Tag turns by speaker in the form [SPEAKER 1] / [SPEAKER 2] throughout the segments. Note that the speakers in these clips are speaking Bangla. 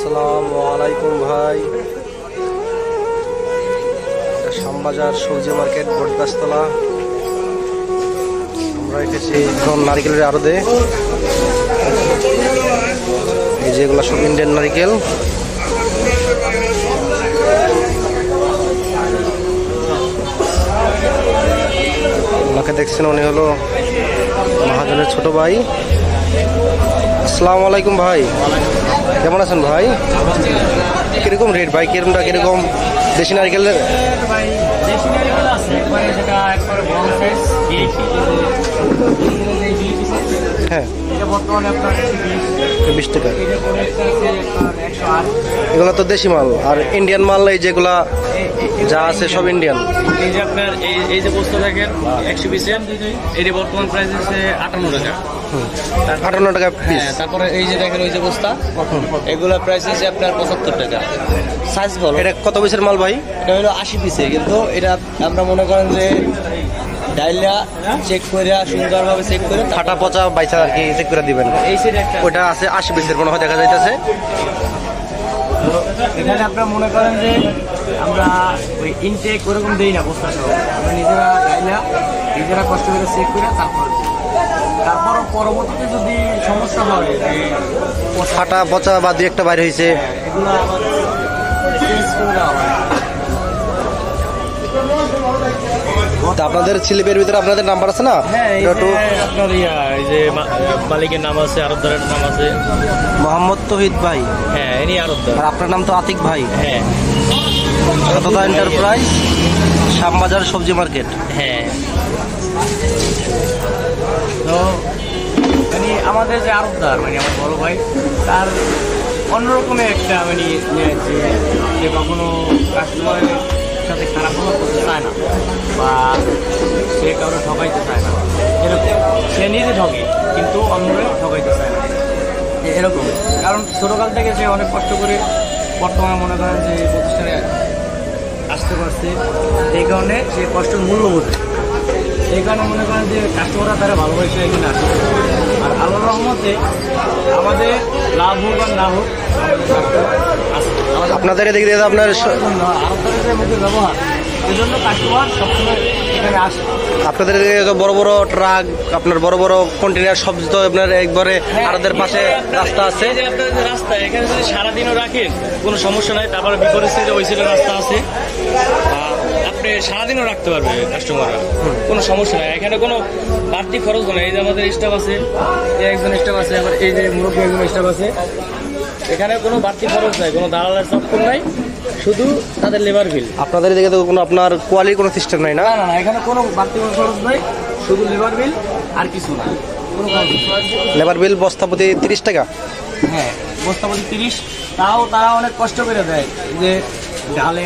[SPEAKER 1] আসসালামু আলাইকুম ভাই। শ্যামবাজার সবজি মার্কেট বটগাছতলা। আমরা এসেছি এখন নারিকেলের আড়তে। এই যেগুলো সব ইন্ডিয়ান নারিকেল। ওনাকে দেখছেন, উনি হলো মহাজনের ছোট ভাই। আসসালামু আলাইকুম ভাই, কেমন আছেন ভাই? কিরকম রেট ভাই? কিরকম দেশি নারকেলের? হ্যাঁ, 20 টাকা। এগুলো তো দেশি মাল, আর ইন্ডিয়ান মাল এই যেগুলা যা আছে সব ইন্ডিয়ান।
[SPEAKER 2] এই যে আপনার এই যে বস্তা দেখেন 120 এর, এর বর্তমান প্রাইস হচ্ছে 58 টাকা।
[SPEAKER 1] 58 টাকা পিস।
[SPEAKER 2] তারপরে এই যে দেখেন ওই যে বস্তা, এগুলোর প্রাইস হচ্ছে আপনার 75 টাকা। সাইজ বলো,
[SPEAKER 1] এটা কত পিসের মাল ভাই?
[SPEAKER 2] এটা হলো 80 পিসের, কিন্তু এটা আমরা মনে করেন যে ডাইলা চেক করে সুন্দরভাবে চেক করে
[SPEAKER 1] ফাটা পচা বাইচা আর কি চেক করে দিবেন।
[SPEAKER 2] এই সাইডে একটা
[SPEAKER 1] ওইটা আছে 80 পিসের মনে হয়, দেখা যাইতেছে।
[SPEAKER 2] এখানে আপনারা মনে করেন যে আমরা ওই ইনটেক ওরকম দিই না বস্তা সহ, আমরা নিজেরা ডাইলা নিজেরা কষ্ট করে চেক করে তারপর পরবর্তীতে যদি সমস্যা হয়
[SPEAKER 1] ফাটা পচা বা দুই একটা বাইরে হয়েছে,
[SPEAKER 2] এগুলো আবার চেঞ্জ করে দেওয়া হয়।
[SPEAKER 1] তা আপনাদের স্লিপের ভিতরে আপনাদের নাম্বার আছে না?
[SPEAKER 2] হ্যাঁ,
[SPEAKER 1] একটু
[SPEAKER 2] আপনার এই যে মালিকের নাম আছে, আরবদারের নাম আছে
[SPEAKER 1] মোহাম্মদ তৌহিদ ভাই।
[SPEAKER 2] হ্যাঁ, ইনি আরবদার।
[SPEAKER 1] আর আপনার নাম তো আতিক ভাই।
[SPEAKER 2] হ্যাঁ,
[SPEAKER 1] সততা এন্টারপ্রাইজ, শ্যামবাজার সবজি মার্কেট।
[SPEAKER 2] হ্যাঁ। তো মানে আমাদের যে আরবদার, মানে আমার বড় ভাই, তার অন্যরকমের একটা মানে যে কখনো কাস্টমারের সাথে খারাপ ব্যবহার করতে চায় না, বা সে কারো ঠকাইতে চায় না। এরকম সে নিজে ঠকে, কিন্তু অন্যরা ঠকাইতে চায় না, এরকম। কারণ ছোটোকাল থেকে সে অনেক কষ্ট করে বর্তমানে মনে করেন যে এই প্রতিষ্ঠানে আসতে পারছে, এই কারণে সে কষ্টের মূল্য বোঝে। এই কারণে মনে করেন যে কাস্টমাররা তারা ভালোবাসে এখানে আসে। আর আল্লাহর রহমতে আমাদের লাভ হোক আর না হোক,
[SPEAKER 1] আপনাদের এদিকে আপনার
[SPEAKER 2] আরবদারের মধ্যে ব্যবহার, এই জন্য কাস্টমার সবসময় এখানে আসে।
[SPEAKER 1] আপনাদের এদিকে তো বড় বড় ট্রাক, আপনার বড় বড় কন্টেনার সব তো আপনার একবারে আড়তের পাশে রাস্তা আছে।
[SPEAKER 2] এই যে আপনার যে রাস্তা, এখানে যদি সারাদিনও রাখেন কোনো সমস্যা নাই। তারপরে বিপরীত সাইডে ওই সাইডে রাস্তা আছে, আপনি সারাদিনও রাখতে পারবে কাস্টমাররা, কোনো সমস্যা নাই। এখানে কোনো বাড়তি খরচ নেই। এই যে আমাদের স্টাফ আছে, এই একজন স্টাফ আছে, আবার এই যে মুরব্বী একজন স্টাফ আছে। এখানে কোনো বাড়তি খরচ নাই, কোনো দালালের চক্কর নাই, শুধু তাদের লেবার বিল।
[SPEAKER 1] আপনাদের এদিকে তো কোনো আপনার কোয়ালিটির কোনো সিস্টেম নাই না?
[SPEAKER 2] না, এখানে কোনো বাড়তি কোনো খরচ নাই, শুধু লেবার বিল আর কিছু না, কোনো খরচ নেই।
[SPEAKER 1] লেবার বিল বস্তা প্রতি 30 টাকা।
[SPEAKER 2] হ্যাঁ, বস্তা প্রতি 30। তাও তারা অনেক কষ্ট করে দেয়, যে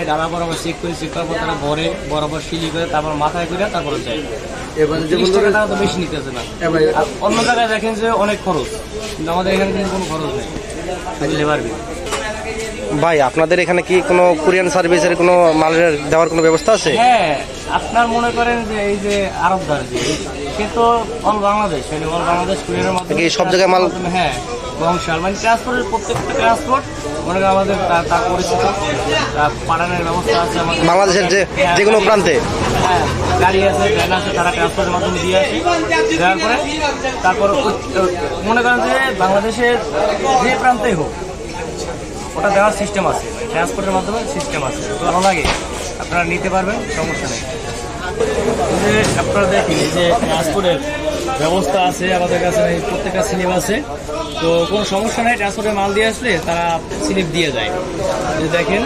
[SPEAKER 2] ডালা বরাবর চেক করার পর তারা ভরে বরাবর সিলি করে, তারপর মাথায় করে তারপরে যায়। এবার 30 টাকা তারা তো বেশি নিতেছে না। আর অন্য জায়গায় দেখেন যে অনেক খরচ, কিন্তু আমাদের এখানে কিন্তু কোনো খরচ নেই, লেবার বিল।
[SPEAKER 1] ভাই আপনাদের এখানে কি কোনো কুরিয়ান সার্ভিসের কোনো মালের দেওয়ার কোনো ব্যবস্থা আছে?
[SPEAKER 2] হ্যাঁ, আপনার মনে করেন যে এই যে আরবদার, যে সে তো অল বাংলাদেশ, মানে অল বাংলাদেশ কুরিয়ারের মাধ্যমে
[SPEAKER 1] সব জায়গায় মাল।
[SPEAKER 2] হ্যাঁ, বংশাল মানে ট্রান্সপোর্টের প্রত্যেকটা ট্রান্সপোর্ট মনে করেন আমাদের তার পরিচিত পাঠানোর ব্যবস্থা আছে আমাদের
[SPEAKER 1] বাংলাদেশের যে কোনো প্রান্তে।
[SPEAKER 2] হ্যাঁ, গাড়ি আছে, ভ্যান আছে, তারা ট্রান্সপোর্টের মাধ্যমে দিয়ে আসে। দেওয়ার পরে তারপর মনে করেন যে বাংলাদেশের যে প্রান্তেই হোক ওটা দেওয়ার সিস্টেম আছে, ট্রান্সপোর্টের মাধ্যমে সিস্টেম আছে। ভালো লাগে, আপনারা নিতে পারবেন, সমস্যা নেই। যে আপনারা দেখেন এই যে ট্রান্সপোর্টের ব্যবস্থা আছে আমাদের কাছে, প্রত্যেকটা স্লিপ আছে, তো কোনো সমস্যা নেই। ট্রান্সপোর্টের মাল দিয়ে আসলে তারা স্লিপ দিয়ে যায়। দেখেন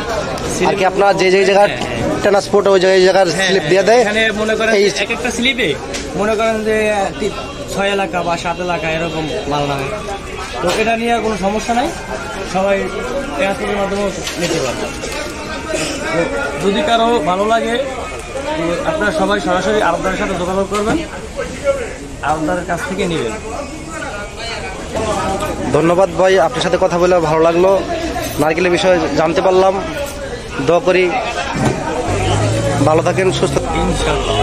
[SPEAKER 1] আর কি আপনার যে জায়গার ট্রান্সপোর্ট, ওই জায়গার স্লিপ দিয়ে দেয়।
[SPEAKER 2] এখানে মনে করেন এক একটা স্লিপে মনে করেন যে 6 এলাকা বা 7 এলাকা এরকম মাল নামে, তো এটা নিয়ে কোনো সমস্যা নাই, সবাই ট্রান্সপোর্টের মাধ্যমে নিতে পারবে। যদি কারো ভালো লাগে, আপনারা সবাই সরাসরি আরবদারের সাথে যোগাযোগ করবেন, আরবদারের কাছ থেকে নেবেন।
[SPEAKER 1] ধন্যবাদ ভাই, আপনার সাথে কথা বলে ভালো লাগলো, নারকেলের বিষয়ে জানতে পারলাম। দোয়া করি ভালো থাকেন, সুস্থ।
[SPEAKER 2] ইনশাআল্লাহ।